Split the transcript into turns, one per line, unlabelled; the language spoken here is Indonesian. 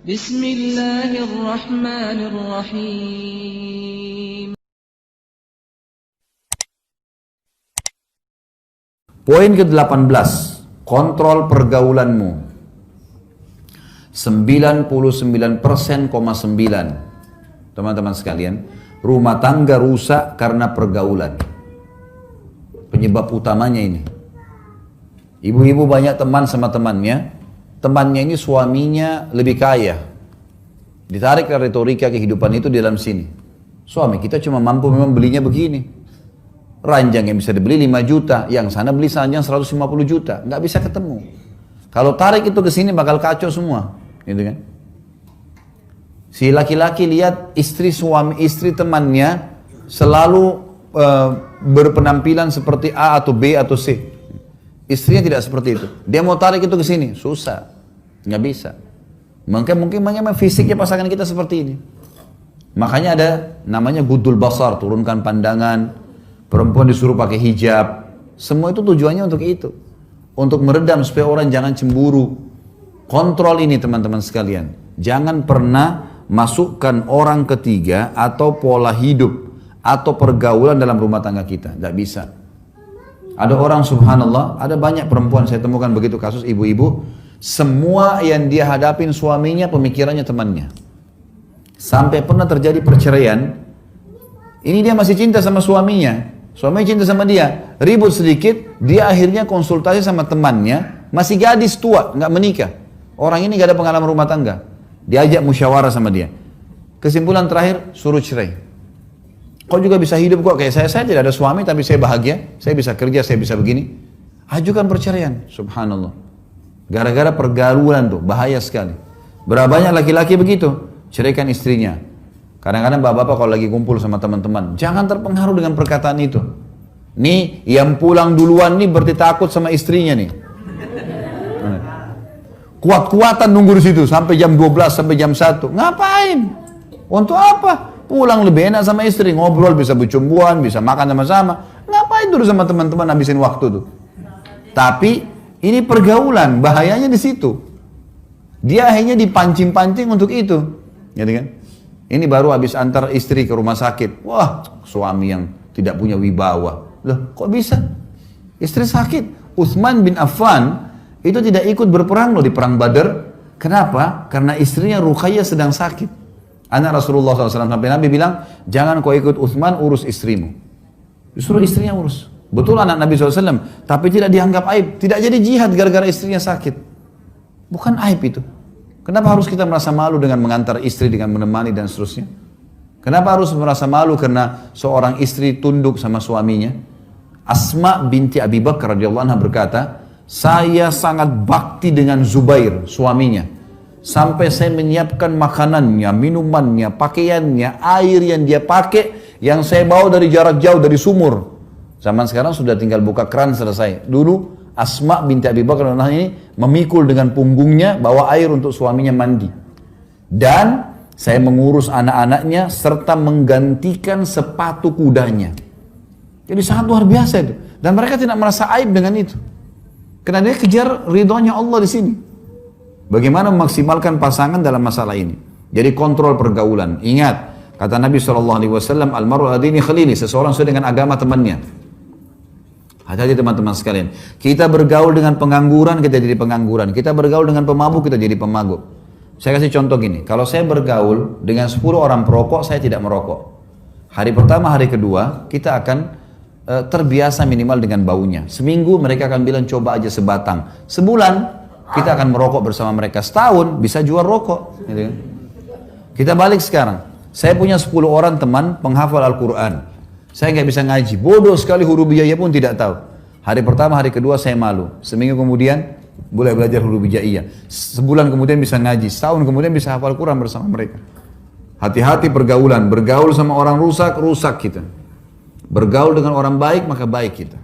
Bismillahirrahmanirrahim.
Poin ke-18, kontrol pergaulanmu. 99,9%, teman-teman sekalian, rumah tangga rusak karena pergaulan. Penyebab utamanya ini. Ibu-ibu banyak teman sama temannya ini suaminya lebih kaya. Ditarik ke retorika kehidupan itu di dalam sini. Suami kita cuma mampu memang belinya begini. Ranjang yang bisa dibeli 5 juta, yang sana beli ranjang 150 juta, nggak bisa ketemu. Kalau tarik itu ke sini bakal kacau semua, gitu kan? Si laki-laki lihat istri temannya selalu berpenampilan seperti A atau B atau C. Istrinya tidak seperti itu. Dia mau tarik itu ke sini, susah, nggak bisa. Mungkin fisiknya pasangan kita seperti ini. Makanya ada namanya gudul basar, turunkan pandangan. Perempuan disuruh pakai hijab. Semua itu tujuannya untuk itu. Untuk meredam supaya orang jangan cemburu. Kontrol ini teman-teman sekalian. Jangan pernah masukkan orang ketiga atau pola hidup atau pergaulan dalam rumah tangga kita. Tidak bisa. Ada orang subhanallah, ada banyak perempuan saya temukan begitu kasus ibu-ibu. Semua yang dia hadapin suaminya pemikirannya temannya. Sampai pernah terjadi perceraian. Ini dia masih cinta sama suaminya. Suaminya cinta sama dia, ribut sedikit, dia akhirnya konsultasi sama temannya, masih gadis tua, nggak menikah. Orang ini nggak ada pengalaman rumah tangga. Diajak musyawarah sama dia. Kesimpulan terakhir, suruh cerai. Kau juga bisa hidup kok kayak saya tidak ada suami tapi saya bahagia, saya bisa kerja, saya bisa begini. Ajukan perceraian, subhanallah. Gara-gara pergaulan tuh, bahaya sekali. Berapa banyak laki-laki begitu, ceraikan istrinya. Kadang-kadang bapak-bapak kalau lagi kumpul sama teman-teman, jangan terpengaruh dengan perkataan itu. Nih, yang pulang duluan nih berarti takut sama istrinya nih. Kuat-kuatan nunggu di situ sampai jam 12, sampai jam 1. Ngapain? Untuk apa? Pulang lebih enak sama istri, ngobrol, bisa bercumbuan, bisa makan sama-sama. Ngapain dulu sama teman-teman habisin waktu tuh? Tapi ini pergaulan, bahayanya di situ. Dia akhirnya dipancing-pancing untuk itu. Gitu kan? Ini baru habis antar istri ke rumah sakit. Wah, suami yang tidak punya wibawa. Loh, kok bisa? Istri sakit. Utsman bin Affan itu tidak ikut berperang loh di perang Badar. Kenapa? Karena istrinya Ruqayyah sedang sakit. Anak Rasulullah SAW sampai Nabi bilang, jangan kau ikut Utsman, urus istrimu. Disuruh istrinya urus. Betul anak Nabi SAW, tapi tidak dianggap aib. Tidak jadi jihad gara-gara istrinya sakit. Bukan aib itu. Kenapa harus kita merasa malu dengan mengantar istri, dengan menemani dan seterusnya? Kenapa harus merasa malu karena seorang istri tunduk sama suaminya? Asma binti Abi Bakar radhiyallahu anha berkata, saya sangat bakti dengan Zubair, suaminya. Sampai saya menyiapkan makanannya, minumannya, pakaiannya, air yang dia pakai, yang saya bawa dari jarak jauh, dari sumur. Zaman sekarang sudah tinggal buka keran selesai. Dulu Asma binti Abi Bakar ini memikul dengan punggungnya bawa air untuk suaminya mandi. Dan saya mengurus anak-anaknya serta menggantikan sepatu kudanya. Jadi sangat luar biasa itu. Dan mereka tidak merasa aib dengan itu. Karena dia kejar ridhonya Allah di sini. Bagaimana memaksimalkan pasangan dalam masalah ini. Jadi kontrol pergaulan. Ingat, kata Nabi SAW, Al-mar'u adini khalili, seseorang sesuai dengan agama temannya. Hati-hati teman-teman sekalian. Kita bergaul dengan pengangguran, kita jadi pengangguran. Kita bergaul dengan pemabuk, kita jadi pemabuk. Saya kasih contoh gini. Kalau saya bergaul dengan 10 orang perokok, saya tidak merokok. Hari pertama, hari kedua, kita akan terbiasa minimal dengan baunya. Seminggu mereka akan bilang coba aja sebatang. Sebulan kita akan merokok bersama mereka. Setahun bisa jual rokok. Gitu. Kita balik sekarang. Saya punya 10 orang teman penghafal Al-Quran. Saya nggak bisa ngaji, bodoh sekali huruf hijaiyah pun tidak tahu. Hari pertama, hari kedua saya malu. Seminggu kemudian boleh belajar huruf hijaiyah. Sebulan kemudian bisa ngaji, setahun kemudian bisa hafal Quran bersama mereka. Hati-hati pergaulan, bergaul sama orang rusak, rusak kita. Bergaul dengan orang baik, maka baik kita.